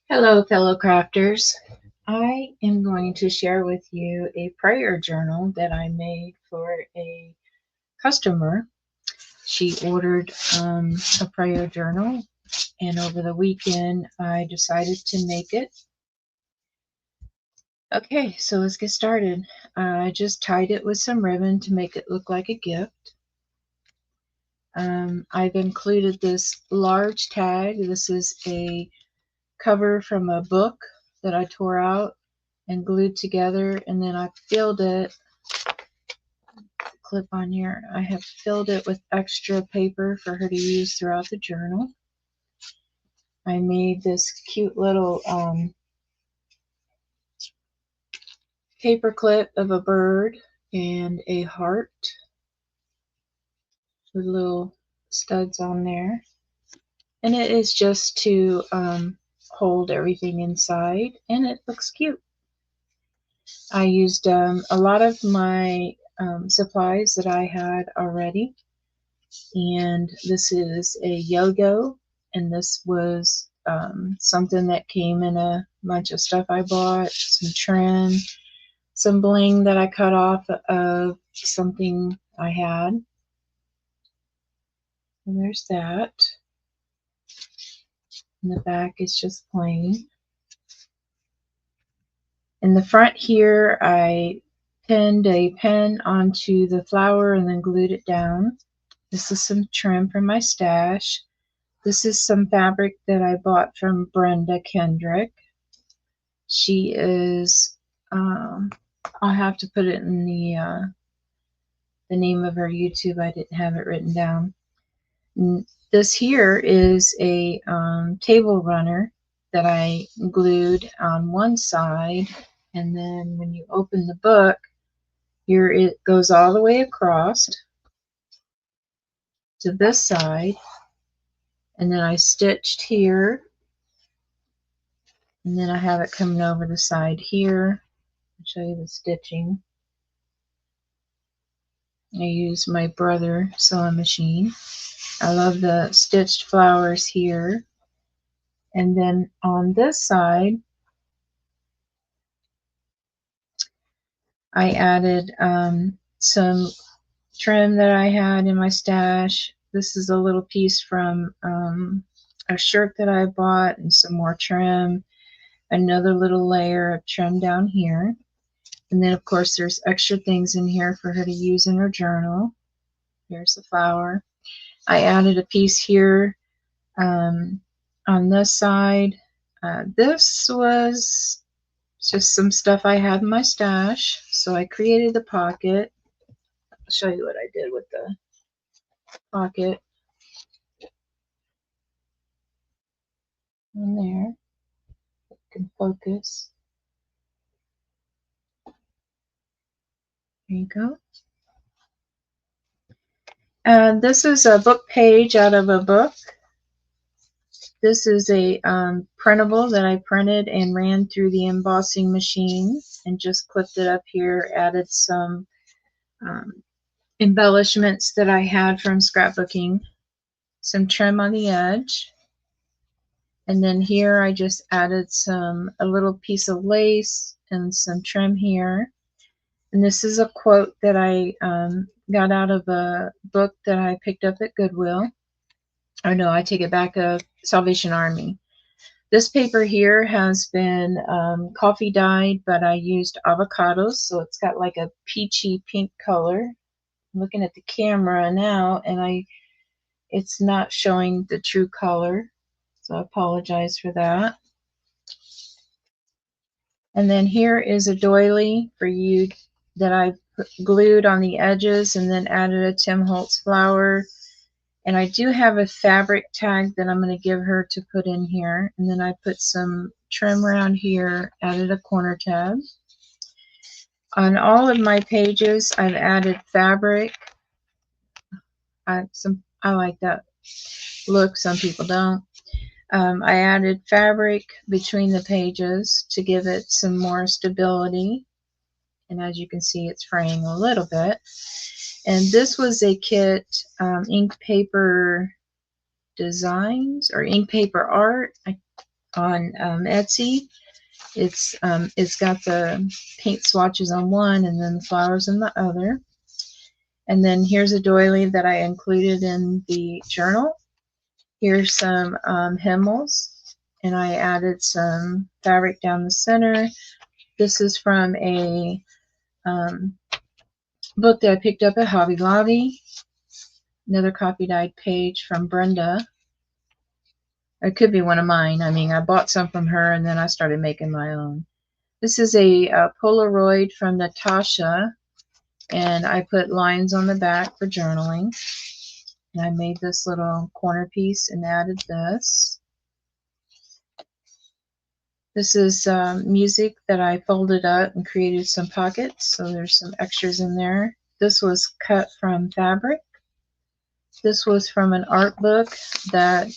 Hello, fellow crafters. I am going to share with you a prayer journal that I made for a customer. She ordered a prayer journal, and over the weekend, I decided to make it. Okay, so let's get started. I just tied it with some ribbon to make it look like a gift. I've included this large tag. This is a cover from a book that I tore out and glued together, and then I filled it, clip on here, I have filled it with extra paper for her to use throughout the journal. I made this cute little paper clip of a bird and a heart with little studs on there, and it is just to hold everything inside, and it looks cute. I used a lot of my supplies that I had already, and this is a yo-yo, and this was something that came in a bunch of stuff I bought, some trim, some bling that I cut off of something I had, and there's that. And the back is just plain. In the front here, I pinned a pen onto the flower and then glued it down. This is some trim from my stash. This is some fabric that I bought from Brenda Kendrick. She is, I'll have to put it in the name of her YouTube. I didn't have it written down. This here is a table runner that I glued on one side, and then when you open the book, here it goes all the way across to this side, and then I stitched here, and then I have it coming over the side here. I'll show you the stitching. I use my brother sewing machine. I love the stitched flowers here. And then on this side, I added some trim that I had in my stash. This is a little piece from a shirt that I bought, and some more trim. Another little layer of trim down here. And then, of course, there's extra things in here for her to use in her journal. Here's the flower. I added a piece here on this side. This was just some stuff I had in my stash, so I created the pocket. I'll show you what I did with the pocket in there. You can focus. There you go. This is a book page out of a book. This is a printable that I printed and ran through the embossing machine and just clipped it up here, added some embellishments that I had from scrapbooking, some trim on the edge, and then here I just added a little piece of lace and some trim here. And this is a quote that I got out of a book that I picked up at Goodwill. Oh no, I take it back, Salvation Army. This paper here has been coffee dyed, but I used avocados, so it's got like a peachy pink color. I'm looking at the camera now, and it's not showing the true color, so I apologize for that. And then here is a doily for you that I glued on the edges and then added a Tim Holtz flower. And I do have a fabric tag that I'm going to give her to put in here. And then I put some trim around here, added a corner tab. On all of my pages, I've added fabric. I like that look. Some people don't. I added fabric between the pages to give it some more stability. And as you can see, it's fraying a little bit. And this was a kit, ink paper designs or ink paper art. I on Etsy. It's got the paint swatches on one and then the flowers in the other. And then here's a doily that I included in the journal. Here's some hemmels, and I added some fabric down the center. This is from a book that I picked up at Hobby Lobby. Another copy dyed page from Brenda. It could be one of mine. I mean, I bought some from her and then I started making my own. This is a Polaroid from Natasha, and I put lines on the back for journaling. And I made this little corner piece and added this. This is music that I folded up and created some pockets, so there's some extras in there. This was cut from fabric. This was from an art book that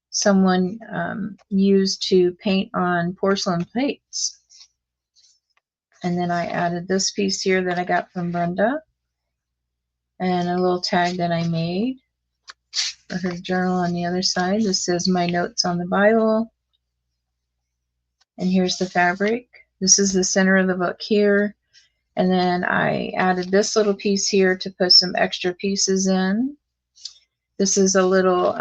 someone used to paint on porcelain plates. And then I added this piece here that I got from Brenda, and a little tag that I made for her journal on the other side. This says my notes on the Bible. And here's the fabric. This is the center of the book here. And then I added this little piece here to put some extra pieces in. This is a little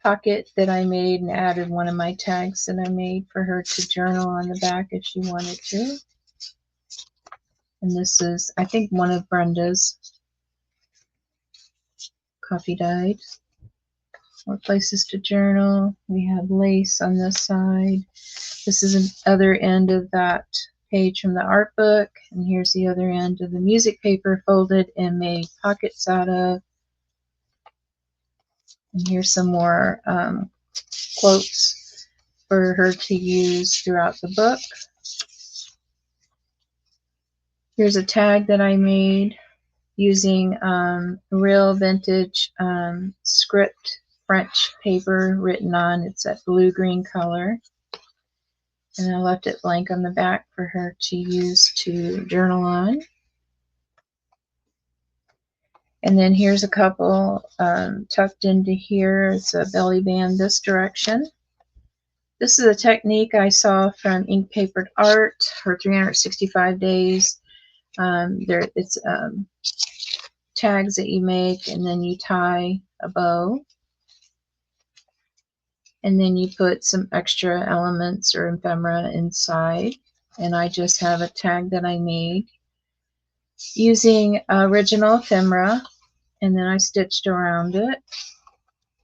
pocket that I made and added one of my tags that I made for her to journal on the back if she wanted to. And this is, I think, one of Brenda's coffee dyed. More places to journal. We have lace on this side. This is the other end of that page from the art book. And here's the other end of the music paper folded and made pockets out of. And here's some more quotes for her to use throughout the book. Here's a tag that I made using real vintage script French paper written on. It's that blue-green color. And I left it blank on the back for her to use to journal on. And then here's a couple tucked into here. It's a belly band this direction. This is a technique I saw from Ink Papered Art, her 365 days. It's tags that you make, and then you tie a bow. And then you put some extra elements or ephemera inside. And I just have a tag that I made using original ephemera, and then I stitched around it.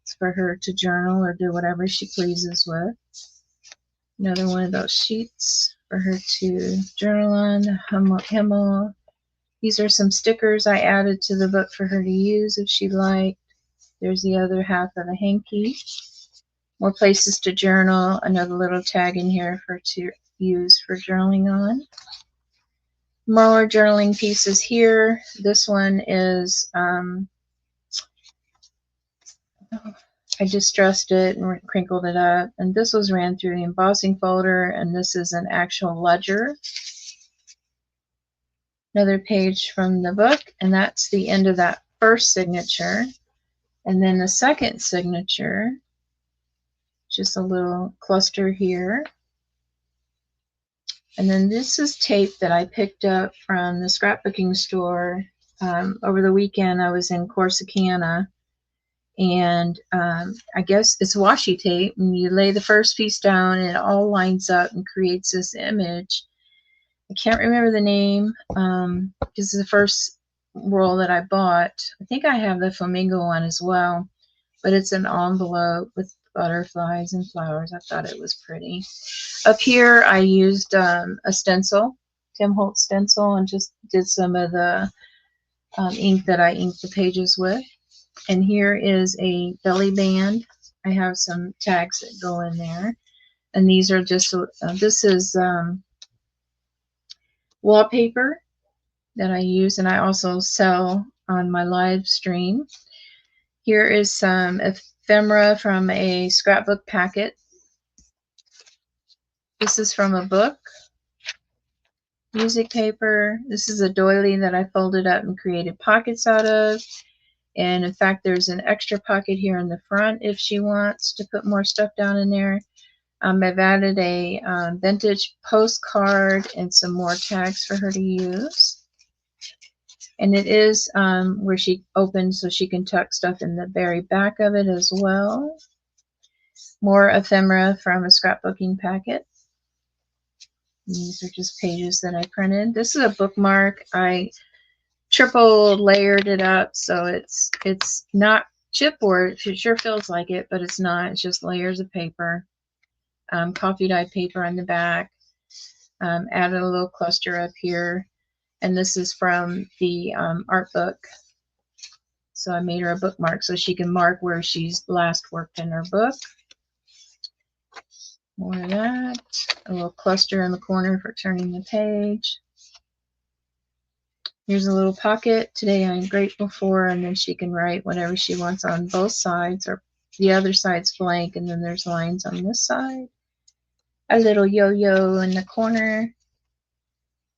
It's for her to journal or do whatever she pleases with. Another one of those sheets for her to journal on. Himmel. These are some stickers I added to the book for her to use if she'd like. There's the other half of the hanky. More places to journal. Another little tag in here for her to use for journaling on. More journaling pieces here. This one is, I distressed it and crinkled it up. And this was ran through the embossing folder, and this is an actual ledger. Another page from the book, and that's the end of that first signature. And then the second signature, just a little cluster here. And then this is tape that I picked up from the scrapbooking store. Over the weekend I was in Corsicana, and I guess it's washi tape, and you lay the first piece down and it all lines up and creates this image. I can't remember the name. This is the first roll that I bought. I think I have the flamingo one as well, but it's an envelope with butterflies and flowers. I thought it was pretty. Up here I used a stencil, Tim Holtz stencil, and just did some of the ink that I inked the pages with. And here is a belly band. I have some tags that go in there. And these are just, this is wallpaper that I use, and I also sell on my live stream. Here is some ephemera from a scrapbook packet. This is from a book. Music paper. This is a doily that I folded up and created pockets out of. And in fact, there's an extra pocket here in the front if she wants to put more stuff down in there. I've added a vintage postcard and some more tags for her to use. And it is where she opens so she can tuck stuff in the very back of it as well. More ephemera from a scrapbooking packet. These are just pages that I printed. This is a bookmark. I triple layered it up so it's not chipboard. It sure feels like it, but it's not. It's just layers of paper. Coffee dye paper on the back. Added a little cluster up here. And this is from the art book. So I made her a bookmark so she can mark where she's last worked in her book. More of that. A little cluster in the corner for turning the page. Here's a little pocket. Today I'm grateful for, and then she can write whatever she wants on both sides, or the other side's blank, and then there's lines on this side. A little yo-yo in the corner.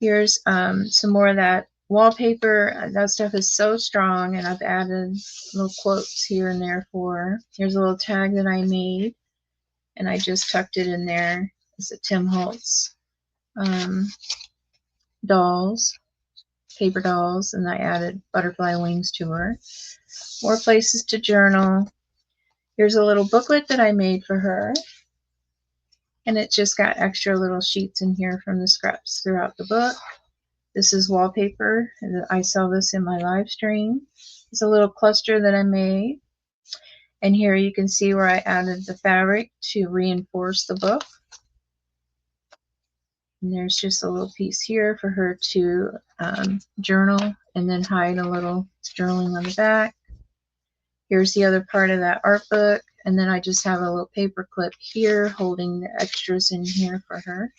Here's some more of that wallpaper. That stuff is so strong, and I've added little quotes here and there for her. Here's a little tag that I made, and I just tucked it in there. It's a Tim Holtz dolls, paper dolls, and I added butterfly wings to her. More places to journal. Here's a little booklet that I made for her, and it just got extra little sheets in here from the scraps throughout the book. This is wallpaper. I sell this in my live stream. It's a little cluster that I made. And here you can see where I added the fabric to reinforce the book. And there's just a little piece here for her to journal and then hide a little journaling on the back. Here's the other part of that art book. And then I just have a little paper clip here holding the extras in here for her.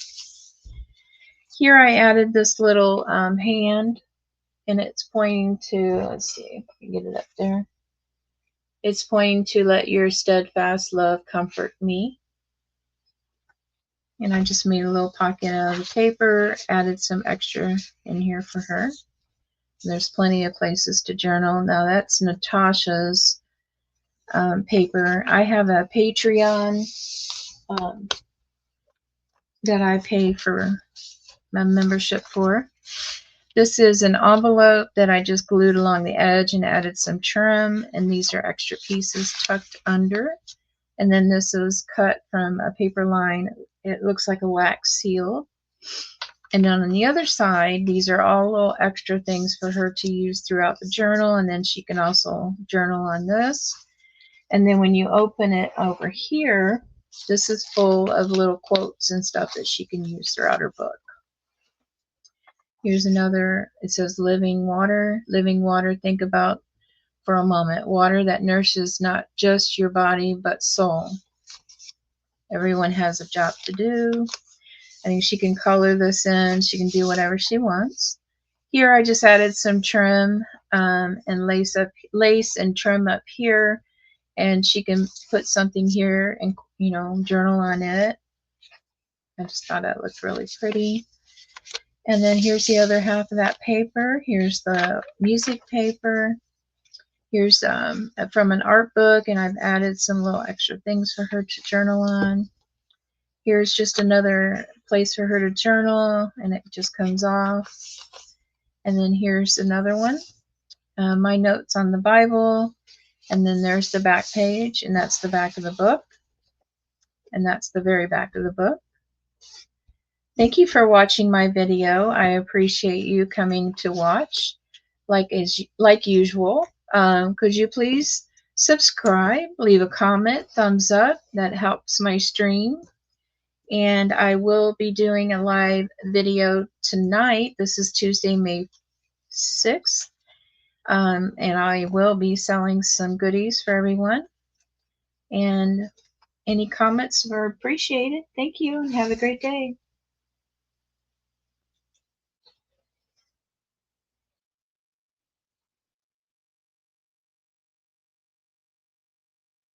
Here I added this little hand, and it's pointing to, let's see if I can get it up there. It's pointing to let your steadfast love comfort me. And I just made a little pocket out of the paper, added some extra in here for her. There's plenty of places to journal. Now that's Natasha's paper. I have a Patreon that I pay for my membership for. This is an envelope that I just glued along the edge and added some trim, and these are extra pieces tucked under. And then this is cut from a paper line. It looks like a wax seal. And then on the other side, these are all little extra things for her to use throughout the journal, and then she can also journal on this. And then when you open it over here, this is full of little quotes and stuff that she can use throughout her book. Here's another, it says living water. Living water, think about for a moment. Water that nourishes not just your body, but soul. Everyone has a job to do. I think she can color this in. She can do whatever she wants. Here I just added some trim and lace and trim up here. And she can put something here and, you know, journal on it. I just thought that looked really pretty. And then here's the other half of that paper. Here's the music paper. Here's from an art book, and I've added some little extra things for her to journal on. Here's just another place for her to journal, and it just comes off. And then here's another one. My notes on the Bible. And then there's the back page, and that's the back of the book. And that's the very back of the book. Thank you for watching my video. I appreciate you coming to watch like usual. Could you please subscribe, leave a comment, thumbs up. That helps my stream. And I will be doing a live video tonight. This is Tuesday, May 6th. And I will be selling some goodies for everyone. And any comments are appreciated. Thank you and have a great day.